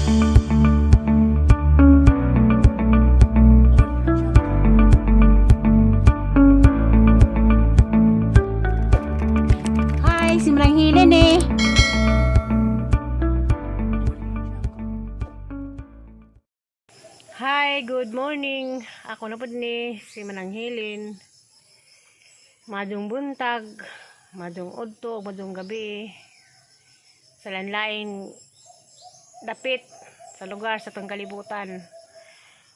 Hi, si Marang Helen eh. Hi, good morning. Ako na po ni si Manang Helen. Madung buntag, madung udto, madung gabi. Sa lanlain dapit sa lugar sa tong kalibutan.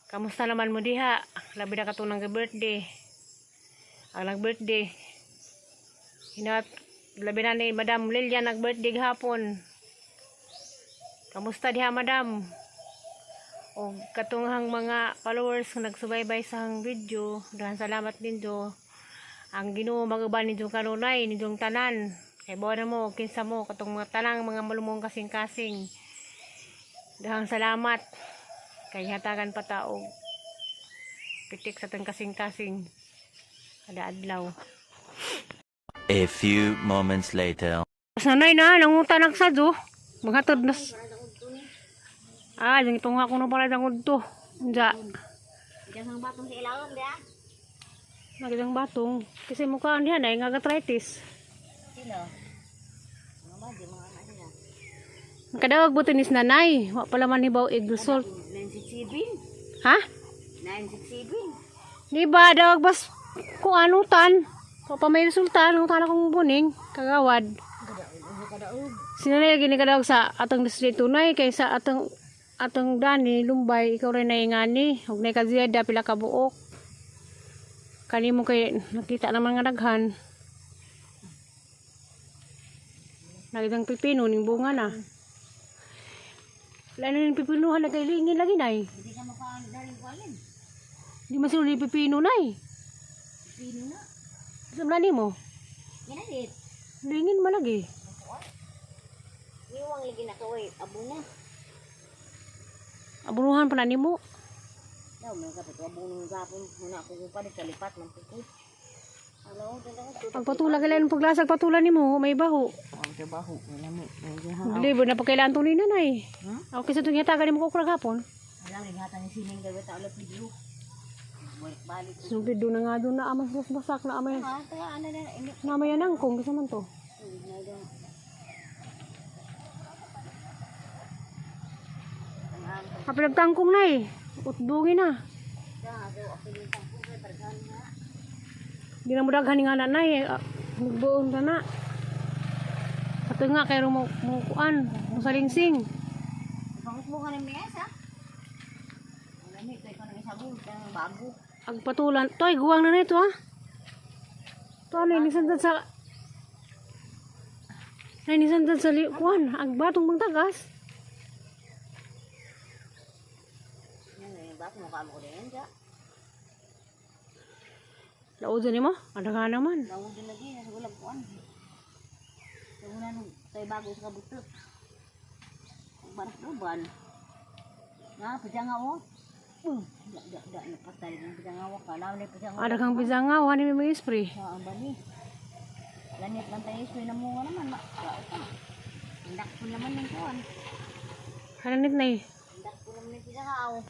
Kamusta naman mo diha? Labi na katong birthday. Ang nag-birthday. Labi na ni Madam Lilian nag-birthday gahapon. Kamusta diha, Madam? O katunghang mga followers nga nagsubaybay sa hang video, dahan salamat ninyo. Ang Ginoo magaban ninyo kanunay ninyong tanan. Kay buwan na mo kinsa mo katong mga tanang mga malumong kasing-kasing. Dahan salamat kay hatagan pa taog pitik sa tang kasing-kasing kada adlaw. A few moments later. Sanay na nangutan ang sadyo. Maghatod na. Ah, yung itong ako na pala ng udto. Diya. Jangan batong sa ilawom dia. Nagdang batong. Kasi mukhaan yan ay ngagatritis. Sino? Mga di mga anak nila. Kadawag buto ni nanay. Wa pala man hibaw egg result. 967. Ha? 967. Di ba dawag bas kung anutan. Pa may resulta. Anutan akong buning. Kagawad. Kadaog. Sinanay gini kadawag sa atong distrito tunay. Kaysa atong dani, lumbay, ikaw rin naingani. Huwag na ikaziyada, pila ka buok. Kani mo kay nakita naman nga daghan. Nagitang pipino, ning bunga na. Wala na yung pipinuhan na kay lingin lagi na eh. Hindi ka makadaling kualin. Di masin ulit pipino na eh. Pino na. Samlani mo, Ginadit. lingin malagi. Iwang lagi na kaway. Abo na. Aburuhan pa na ni mo. Daw, may kapit. Abo nung gapon. Muna ako pa sa lipat. Mampukot. Hello, Pagpatula kailan paglasag patula ni mo, may baho. ang trabaho. Wala mo. Nandiyan Libo na pagkailan to ni nanay. Ha? Okay sa itong hitagan ni mo kukurag hapon. Alam, naghatang yung sining gawin ta ulit video. Balik. Sumpid doon na nga doon na amas basak na amay. Kaya ano na. Namaya nang kung kasi man to. Kapag tangkong na eh. Utbungin na. Di na mo daghan nga na eh. Nagbuon na na. Kato nga kayo mo kuan. Mo salingsing. Bangus mo ka ng mesa. Alam mo, ito ikaw nang isabong. Ito ang bago. Agpatulan. Toy, guwang na na ito ha. To, nainisan sa... Nainisan sa kuan. Agbatong bang tagas. Yan, yung bago mo kamo ko din dyan. Laod ni mo? Ada ka naman. Lawag din lagi. Nasa gulag kuan. Ito muna nung tayo bago sa kabutot. Ang barak doban. Nga, padyanga mo. Da, napatay ng padyanga ka. Lawan na yung padyanga. Ada kang pisangaw. Hani may mga spray. Sa ang bani. Lanit lang tayo iswe na mga naman. Hindak po naman ng kuan. Hananit na eh. Hindak po naman ng padyanga.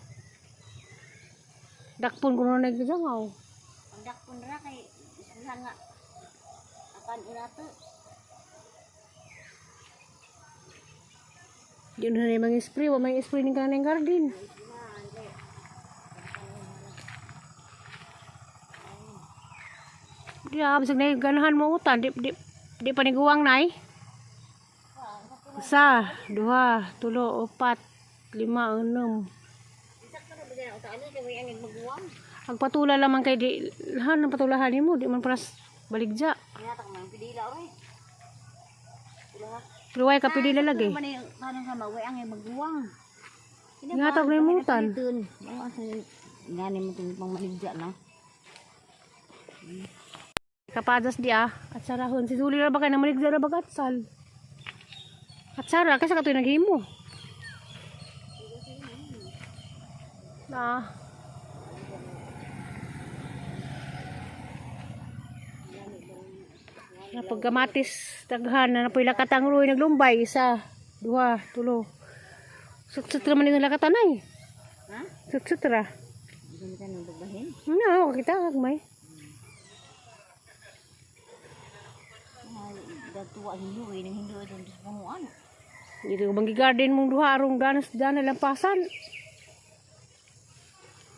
Dakpon ko na nagpisangaw. Hindak po na kay isang nga. Apan ulato. Yun na yung mga spray. Wa may spray ng kanang garden. Di bisag na yung ganahan mo utan. Di pa niguwang na eh. 1, 2, 3, 4, 5, 6. Isak ka na ba dyan? Utaan nyo, kaya ang magbuwang. Agpatula lamang kay di. Lahan ng patulahan mo. Di man paras baligja. Hinatak mo yung pidila oy. Pero way kapilila lagi. Ano man yung kanang ka maway ang magbuwang. Ingatag na yung mutan. Ngani mo itong pang maligya na. Kapadas di ah. At sarahon. Si Zuli na ba kayo na maligja na bagat sal. At sara. Kasi kato'y naghimo. Na. Na pagkamatis. Taghan na napoy lakatang ruy naglumbay. 1, 2, 3. Sut-sutra man nila katanay. Ha? Sut-sutra. Hindi ka nang bagbahin. No, kita agmay. Datuwa Hindu eh. Nang Hindu ito sa panguan. Dito bang garden mong duha arong danas dana lampasan.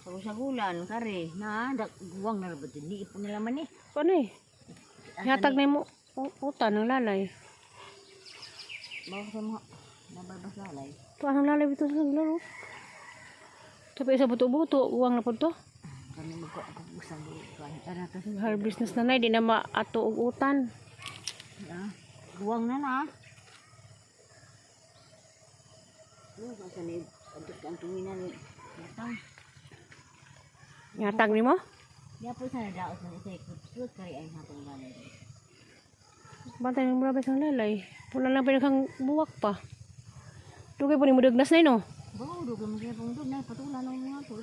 Sa gulan, kare. Na, guwang na rabat. Hindi ipon nila man eh. Paano eh? Hatag na mo utan ng lalay. Bawa sa mga nabarbas lalay. Tuan ng lalay ito sa naglaro. Tapi sa buto-buto, uwang na po to. Kami magkakabusang buwan. Ano to? Harvest na nanay, di na maato og utan. Guwang na na. Ano ba sa ni? Adot ang tunginan ni. Matang. Hatag ni mo? Diya po sa nadaot ng isa ikot kari ay hatong lalay. Bantay ng murabay sang lalay. Wala lang pinakang buwak pa. Dugay po ni mo dagnas na no? Bawa do kami kaya pang na patulan ng mga to.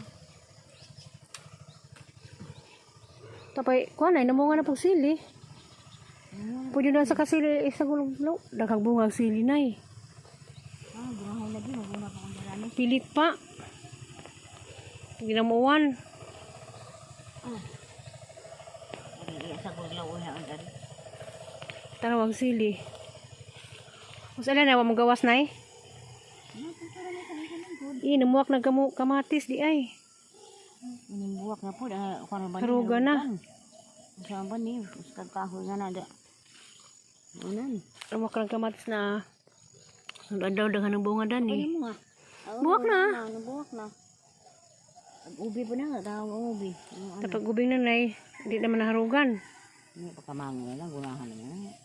Tapay, kuha na, namunga na pong sili. Pwede na sa kasili, isa gulong daghang bungag sili na eh. Gurahay lagi mabuna pa kang darani. Pilit pa. Ginamuan. Ari sa gulaw uya ang dari. Tarawag sili. Mas ala na, magawas na eh. Namuwak na kamatis di ay. Buwak na po kuno ba? Haruga na. Sa ba ni uskat kahoy nga na da. Unan. Namuwak ng kamatis na. Nag-adaw dengan ng bunga dan eh. Mo nga. Buwak na. Buwak na. Ubi po na tawag ang ubi. Tapos gubing nanay, hindi naman naharugan. Ni pagkamango na lang gunahan na.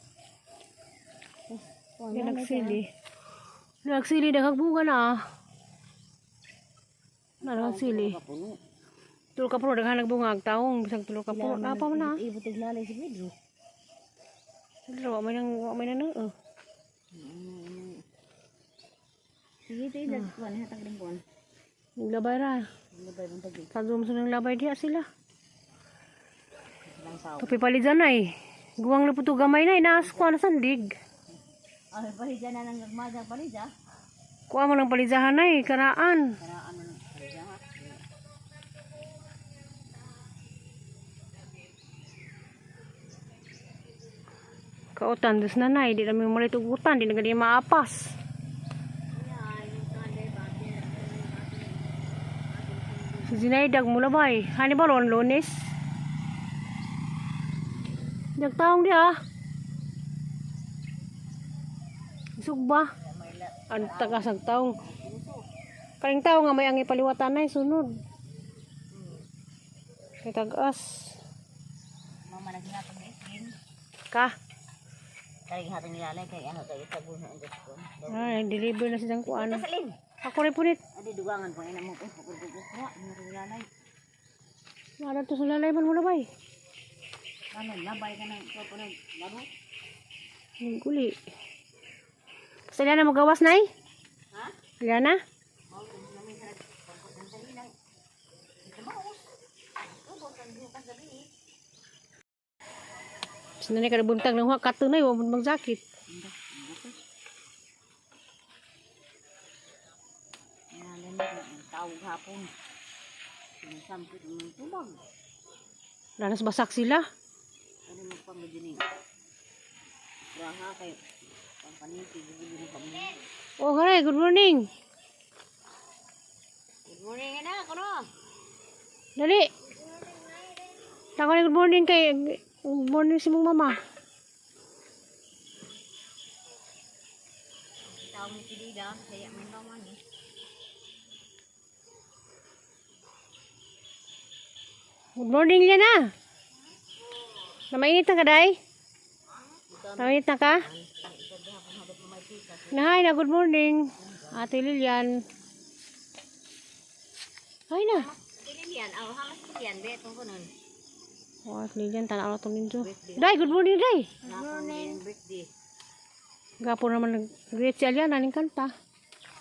Yan nagsili. Nagsili daghang bunga na. Nagsili. Tulo ka puno daghang nagbunga ang taong bisag tulo ka puno. Apa man na? Ibutig lalay si Pedro. Wa may nang Sige tayo dagkuan hatag ring kuan. Naglabay ra. Labay mong tagi. Kagum sa nang labay diya sila. Lang saw. Kapi palidan ay. Guwang na puto gamay na inaas ko na sandig. Ay palidya na nang nagmadang palidya. Kuha mo ng palidahan ay karaan. Para ano palidya ha. Kautan dos nanay, di namin malitugutan, di na ganyan maapas. Si Zinaidag mula ba eh? Hani ba ron, Lunes? Dag taong di ah. Isug ba? Ang tagasag taong. Kaling tao nga may ang ipaliwatan na sunod. Kay tagas. Mama naghatag na isin. Ka? Kay hatag nilalay kay ano kay tagun ang gusto. Ay, deliver na silang kuano. Salin. Ako rin punit. Adi dugangan po ina mo kay pukul-pukul. Wa hatag nilalay. Wala to sa lalay man mula ba eh? Ano labay ka nang ko nang laro. Ang guli. Basta na magawas na eh? Ha? Wala na? Sinanay ka nabuntag ng huwag katunay, huwag mo magjakit. Nalan na tawag hapon. Sinasampit ng tubag. Lanas basak sila. Ano magpamadinig? Raha kayo. Pampaniti, bibili ng pamilya. Oh, haray, good morning. Good morning anak, ano? Dali. Tako na good morning kay good morning si mong mama. Tawag ni si Dida, kaya may naman eh. Good morning Liana. Namainit na ka, day? Namainit na ka? Nahay na, good morning. Ate Lilian. Ay na. Lilian, hamas Lilian, betong ko nun. Oh, Ate Lilian, tanaw na ito ninyo. Day, good morning, day. Good morning. Birthday. Gapo naman nag-greet si Aliana, ning kanta.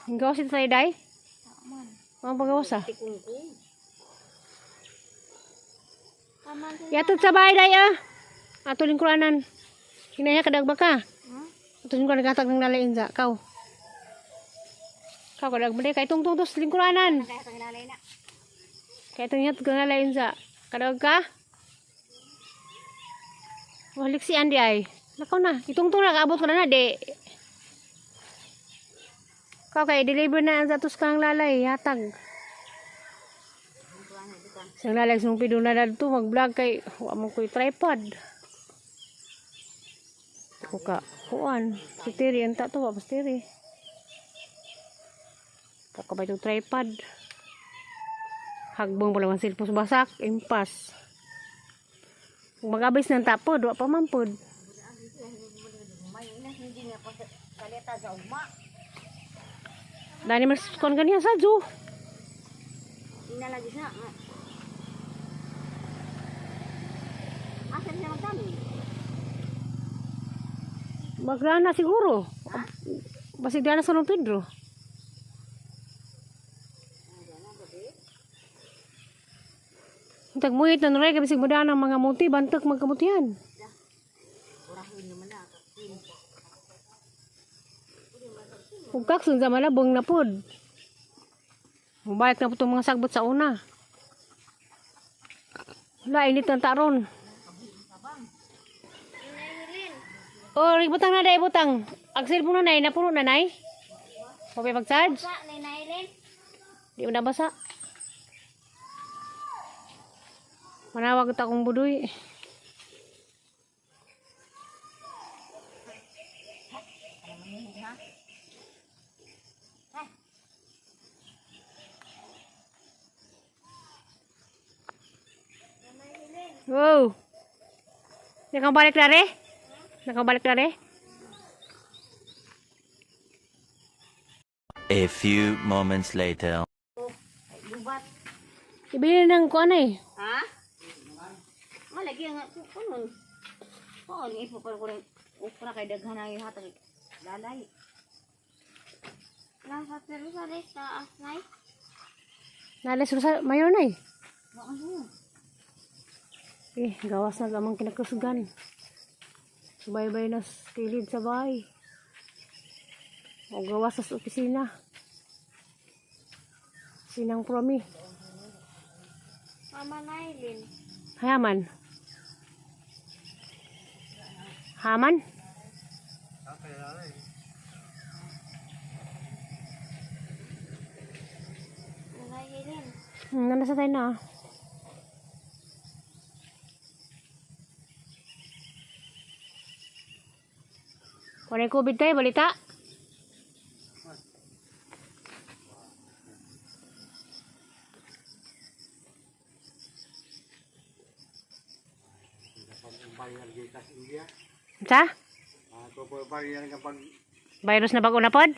Ang gawas ito tayo, day? Ang pagawas ah. Tikungkung. Yatod sa bahay, day ah. Ato lingkuranan. Hinaya kadag baka. Ato lingkuranan naghatag ng lalain sa. Kau. Kau kadag mali kay tungtung tos lingkuranan. Kaya kang lalay na. Kay tungnyat kang lain sa. Kadag ka? Walik si Andy ay. Lakaw na. Itungtung na kaabot ko na de. Kau kay deliver na sa tos kang lalay hatag. Sang lalay sung pido na dadto mag-vlog kay wa man koy tripod. Ko ka kuan. Si Tiri enta to wa pastiri. Kakabay itong tripod. Hagbong pala ang silpos basak. Impas. Kung mag-abis ng tapod, wa pa mampod. May ina hindi na pa kaleta sa ugma. Dani mas kon kaniya sa jo. Ina lagi sa. Asan siya magdami? Magrana siguro. Basig dana sa San Pedro. Tagmuhit na nuray kabisig mo daan ang mga muti, bantak magkamutihan. Kung kaksun sa malabong na pod. Mabalik na po itong mga sagbot sa una. Wala, init ng taron. Oh, butang na day, butang. Agsel mo na nay, napuno na nay. Pabay mag-charge. Sa Nailin. Di mo nabasa. Manawag ta akong budoy. Wow. Nakabalik na re? Nakabalik na re? A few moments later. Gubat. Ibili ng kuan eh. Ha? Malagi nga kunon. Oo, ni ipo pa ko rin. Upra kay daghan ang hatag lalay. Nasa pero sa resta asnay. Nalas ko sa mayor na eh. Ano? Gawas na gamang kinakasugan. Subay-bay na kilid sa bahay. O gawas sa opisina. Sinang promi. Mama Nailin. Hayaman. Haman? Nailin. Nasa tayo na. Kung may COVID tayo, balita? Sa? Virus na bago na pod?